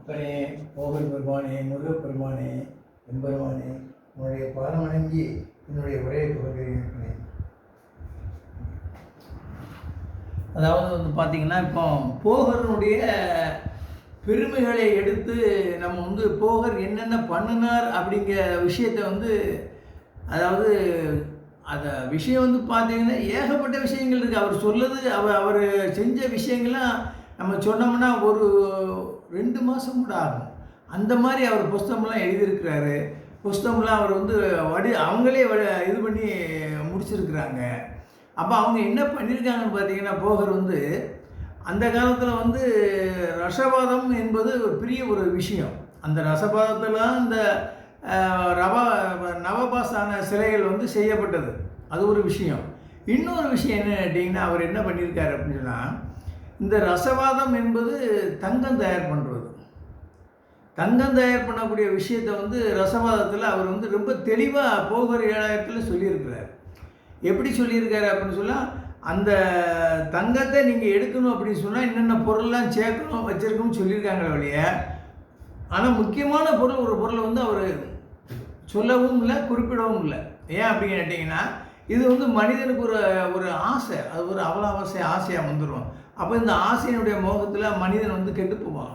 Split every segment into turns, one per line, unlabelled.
அப்பனே கோவில் பெருமானே, முருகப்பெருமானே, எம்பெருமானே, உன்னுடைய பாதம் வணங்கி என்னுடைய உரையை துவங்குகிறேன்.
அதாவது வந்து பார்த்திங்கன்னா, இப்போ போகருடைய பெருமைகளை எடுத்து நம்ம வந்து போகர் என்னென்ன பண்ணினார் அப்படிங்கிற விஷயத்தை வந்து, அதாவது அந்த விஷயம் வந்து பார்த்திங்கன்னா ஏகப்பட்ட விஷயங்கள் இருக்குது. அவர் சொல்லுது, அவர் செஞ்ச விஷயங்கள்லாம் நம்ம சொன்னோம்னா ஒரு 2 மாதம் கூட ஆகும். அந்த மாதிரி அவர் புஸ்தகம்லாம் எழுதியிருக்கிறாரு. புஸ்தகம்லாம் அவர் வந்து அவங்களே இது பண்ணி முடிச்சிருக்கிறாங்க. அப்போ அவங்க என்ன பண்ணியிருக்காங்கன்னு பார்த்தீங்கன்னா, போகர் வந்து அந்த காலத்தில் வந்து ரசவாதம் என்பது ஒரு பெரிய ஒரு விஷயம். அந்த ரசவாதத்தில் இந்த நவபாசான சிலைகள் வந்து செய்யப்பட்டது. அது ஒரு விஷயம். இன்னொரு விஷயம் என்ன கேட்டிங்கன்னா, அவர் என்ன பண்ணியிருக்காரு அப்படின்னு சொன்னால், இந்த ரசவாதம் என்பது தங்கம் தயார் பண்ணுறது. தங்கம் தயார் பண்ணக்கூடிய விஷயத்தை வந்து ரசவாதத்தில் அவர் வந்து ரொம்ப தெளிவாக போகர் 7000 சொல்லியிருக்கிறார். எப்படி சொல்லியிருக்காரு அப்படின்னு சொன்னால், அந்த தங்கத்தை நீங்கள் எடுக்கணும் அப்படின்னு சொன்னால் என்னென்ன பொருள்லாம் சேர்க்கணும் வச்சுருக்கணும்னு சொல்லியிருக்காங்களே ஒழிய, ஆனால் முக்கியமான பொருள் ஒரு பொருளை வந்து அவர் சொல்லவும் இல்லை, குறிப்பிடவும் இல்லை. ஏன் அப்படின்னு கேட்டிங்கன்னா, இது வந்து மனிதனுக்கு ஒரு ஆசை, அது ஒரு அவலாவசை ஆசையாக வந்துடும். அப்போ இந்த ஆசையினுடைய மோகத்தில் மனிதன் வந்து கெட்டு போவான்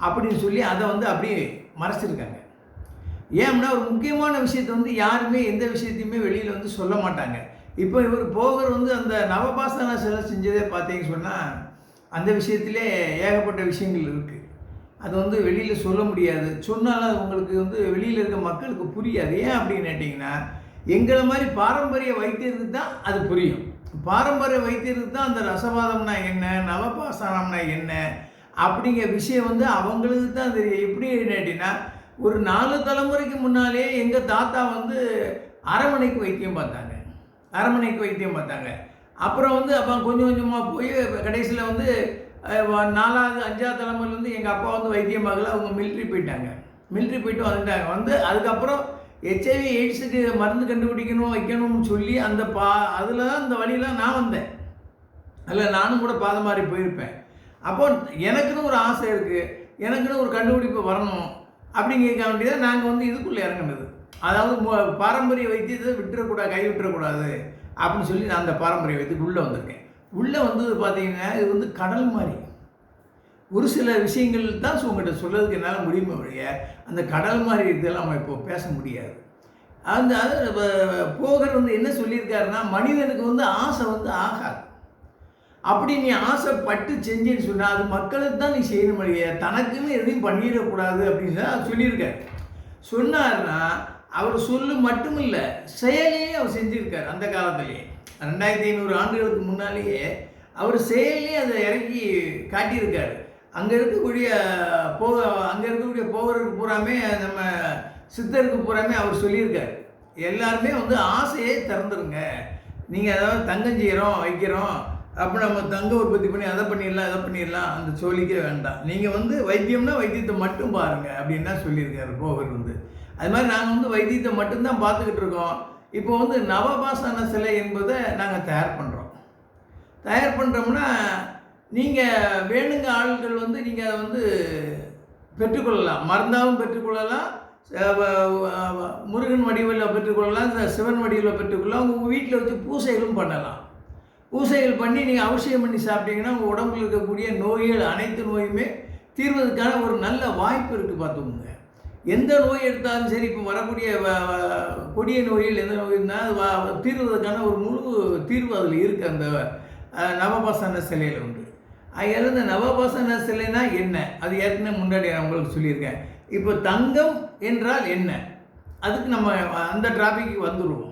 அப்படின்னு சொல்லி அதை வந்து அப்படியே மறைச்சிருக்காங்க. ஏன்னா ஒரு முக்கியமான விஷயத்தை வந்து யாருமே எந்த விஷயத்தையுமே வெளியில் வந்து சொல்ல மாட்டாங்க. இப்போ இவர் போகர் வந்து அந்த நவபாசன சிலை செஞ்சதே பார்த்தீங்கன்னு சொன்னால், அந்த விஷயத்திலே ஏகப்பட்ட விஷயங்கள் இருக்குது. அது வந்து வெளியில் சொல்ல முடியாது. சொன்னாலும் அது உங்களுக்கு வந்து வெளியில் இருக்க மக்களுக்கு புரியாது. ஏன் அப்படின்னு கேட்டிங்கன்னா, எங்களை மாதிரி பாரம்பரிய வைத்தியருக்கு தான் அது புரியும். பாரம்பரிய வைத்தியருக்கு தான் அந்த ரசவாதம்னா என்ன, நவபாசனம்னா என்ன அப்படிங்கிற விஷயம் வந்து அவங்களுக்கு தான் தெரியும். எப்படி கேட்டிங்கன்னா, ஒரு 4 தலைமுறைக்கு முன்னாலே எங்கள் தாத்தா வந்து அரமனைக்கு வைத்தியம் பார்த்தாங்க. அப்புறம் வந்து அப்போ கொஞ்சம் கொஞ்சமாக போய் கடைசியில் வந்து 4வது 5வது தலைமுறையிலேருந்து எங்கள் அப்பா வந்து வைத்தியம் பார்க்கல, அவங்க மிலிட்ரி போயிட்டு வந்துட்டாங்க. அதுக்கப்புறம் HIV எய்ட்ஸுக்கு மருந்து கண்டுபிடிக்கணும் வைக்கணும்னு சொல்லி அதில் தான் இந்த வழியெலாம் நான் வந்தேன். அதில் நானும் கூட பாதை மாறி போயிருப்பேன். அப்போ எனக்குன்னு ஒரு ஆசை இருக்குது, எனக்குன்னு ஒரு கண்டுபிடிப்பு வரணும் அப்படிங்கிற வேண்டியதான் நாங்கள் வந்து இதுக்குள்ளே இறங்கினது. அதாவது பாரம்பரிய வைத்தியத்தை கைவிட்டுறக்கூடாது அப்படின்னு சொல்லி நான் அந்த பாரம்பரிய வைத்தியத்துக்கு உள்ளே வந்திருக்கேன். உள்ளே வந்தது பார்த்தீங்கன்னா, இது வந்து கடல் மாதிரி. ஒரு சில விஷயங்கள் தான் உங்கள்கிட்ட சொல்கிறதுக்கு என்னால் முடியுமே ஒழிய, அந்த கடல் மாதிரி இதெல்லாம் நம்ம இப்போ பேச முடியாது. போகர் வந்து என்ன சொல்லியிருக்காருன்னா, மனிதனுக்கு வந்து ஆசை வந்து ஆகாது. அப்படி நீ ஆசைப்பட்டு செஞ்சேன்னு சொன்னால் அது மக்களுக்கு தான் நீ செய்யணும் ஒழிய தனக்குன்னு எதையும் பண்ணிடக்கூடாது அப்படின்னு சொல்லியிருக்காரு. சொன்னார்னா அவர் சொல்லு மட்டும் இல்லை, செயலையே அவர் செஞ்சுருக்கார். அந்த காலத்திலேயே 2500 ஆண்டுகளுக்கு முன்னாலேயே அவர் செயலே அதை இறக்கி காட்டியிருக்காரு. அங்கே இருக்கக்கூடிய போகருக்கு பூராமே, நம்ம சித்தருக்கு பூராமே அவர் சொல்லியிருக்காரு, எல்லாருமே வந்து ஆசையை திறந்துருங்க. நீங்கள் அதாவது தங்கம் செய்கிறோம் வைக்கிறோம், அப்போ நம்ம தங்க உற்பத்தி பண்ணி அதை பண்ணிடலாம் அந்த சோழிக்கே வேண்டாம். நீங்கள் வந்து வைத்தியம்னா வைத்தியத்தை மட்டும் பாருங்கள் அப்படின்னா சொல்லியிருக்காரு போகர் வந்து. அது மாதிரி நாங்கள் வந்து வைத்தியத்தை மட்டும்தான் பார்த்துக்கிட்டு இருக்கோம். இப்போ வந்து நவபாசன சிலை என்பதை நாங்கள் தயார் பண்ணுறோம்னா, நீங்கள் வேணுங்க ஆட்கள் வந்து நீங்கள் அதை வந்து பெற்றுக்கொள்ளலாம். மருந்தாகவும் பெற்றுக்கொள்ளலாம், முருகன் வடிவில் பெற்றுக்கொள்ளலாம், சிவன் வடிவில் பெற்றுக்கொள்ளலாம். உங்கள் வீட்டில் வச்சு பூசைகளும் பண்ணலாம். பூசைகள் பண்ணி நீங்கள் அவசியம் பண்ணி சாப்பிட்டீங்கன்னா உங்கள் உடம்புல இருக்கக்கூடிய நோய்கள் அனைத்து நோயுமே தீர்வதற்கான ஒரு நல்ல வாய்ப்பு இருக்குது. பார்த்துக்கோங்க, எந்த நோய் எடுத்தாலும் சரி, இப்போ வரக்கூடிய கொடிய நோய்கள் எந்த நோய் இருந்தால் அது தீர்வதற்கான ஒரு முழு தீர்வு அதில் இருக்குது. அந்த நவபாசன சிலையில் உண்டு. அதில் இந்த நவபாசன சிலைனா என்ன, அது ஏற்கனவே முன்னாடி நான் உங்களுக்கு சொல்லியிருக்கேன். இப்போ தங்கம் என்றால் என்ன, அதுக்கு நம்ம அந்த டாபிக்கு வந்துடுவோம்.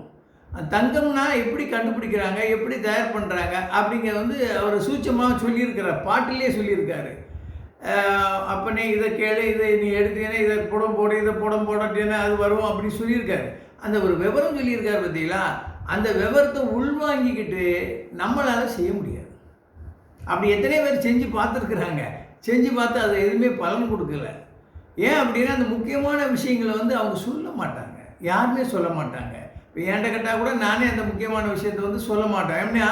தங்கம்னா எப்படி கண்டுபிடிக்கிறாங்க, எப்படி தயார் பண்ணுறாங்க அப்படிங்கிறத வந்து அவர் சூட்சமாக சொல்லியிருக்கிறார், பாட்டிலே சொல்லியிருக்காரு. அப்பனே இதை கேளு, இதை நீ எடுத்தீங்கன்னா இதை புடம் போடட்டேன்னா அது வரும் அப்படின்னு சொல்லியிருக்காரு. அந்த ஒரு விவரம் சொல்லியிருக்காரு பார்த்தீங்களா, அந்த விவரத்தை உள்வாங்கிக்கிட்டு நம்மளால் செய்ய முடியாது. அப்படி எத்தனை பேர் செஞ்சு பார்த்துருக்குறாங்க, செஞ்சு பார்த்து அதை எதுவுமே பலன் கொடுக்கல. ஏன் அப்படின்னா, அந்த முக்கியமான விஷயங்களை வந்து அவங்க சொல்ல மாட்டாங்க, யாருமே சொல்ல மாட்டாங்க. இப்போ என்கிட்ட கேட்டால் கூட நானே அந்த முக்கியமான விஷயத்தை வந்து சொல்ல மாட்டேன். ஏன்னா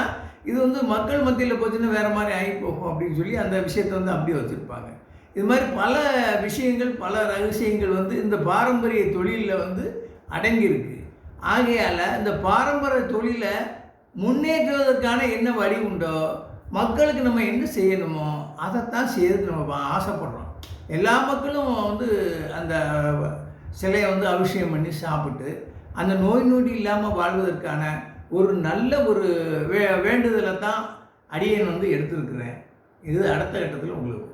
இது வந்து மக்கள் மத்தியில் போச்சுன்னா வேறு மாதிரி ஆகி போகும் அப்படின்னு சொல்லி அந்த விஷயத்தை வந்து அப்படியே வச்சுருப்பாங்க. இது மாதிரி பல விஷயங்கள், பல ரகசியங்கள் வந்து இந்த பாரம்பரிய தொழிலில் வந்து அடங்கியிருக்கு. ஆகையால் இந்த பாரம்பரிய தொழிலை முன்னேற்றுவதற்கான என்ன வழி உண்டோ, மக்களுக்கு நம்ம என்ன செய்யணுமோ அதைத்தான் செய்யறதுக்கு நம்ம ஆசைப்படுறோம். எல்லா மக்களும் வந்து அந்த சிலையை வந்து அபிஷேகம் பண்ணி சாப்பிட்டு அந்த நோய் நொடி இல்லாமல் வாழ்வதற்கான ஒரு நல்ல ஒரு வேண்டுதலை தான் அடியேன் வந்து எடுத்திருக்கிறேன். இது அடுத்த கட்டத்தில் உங்களுக்கு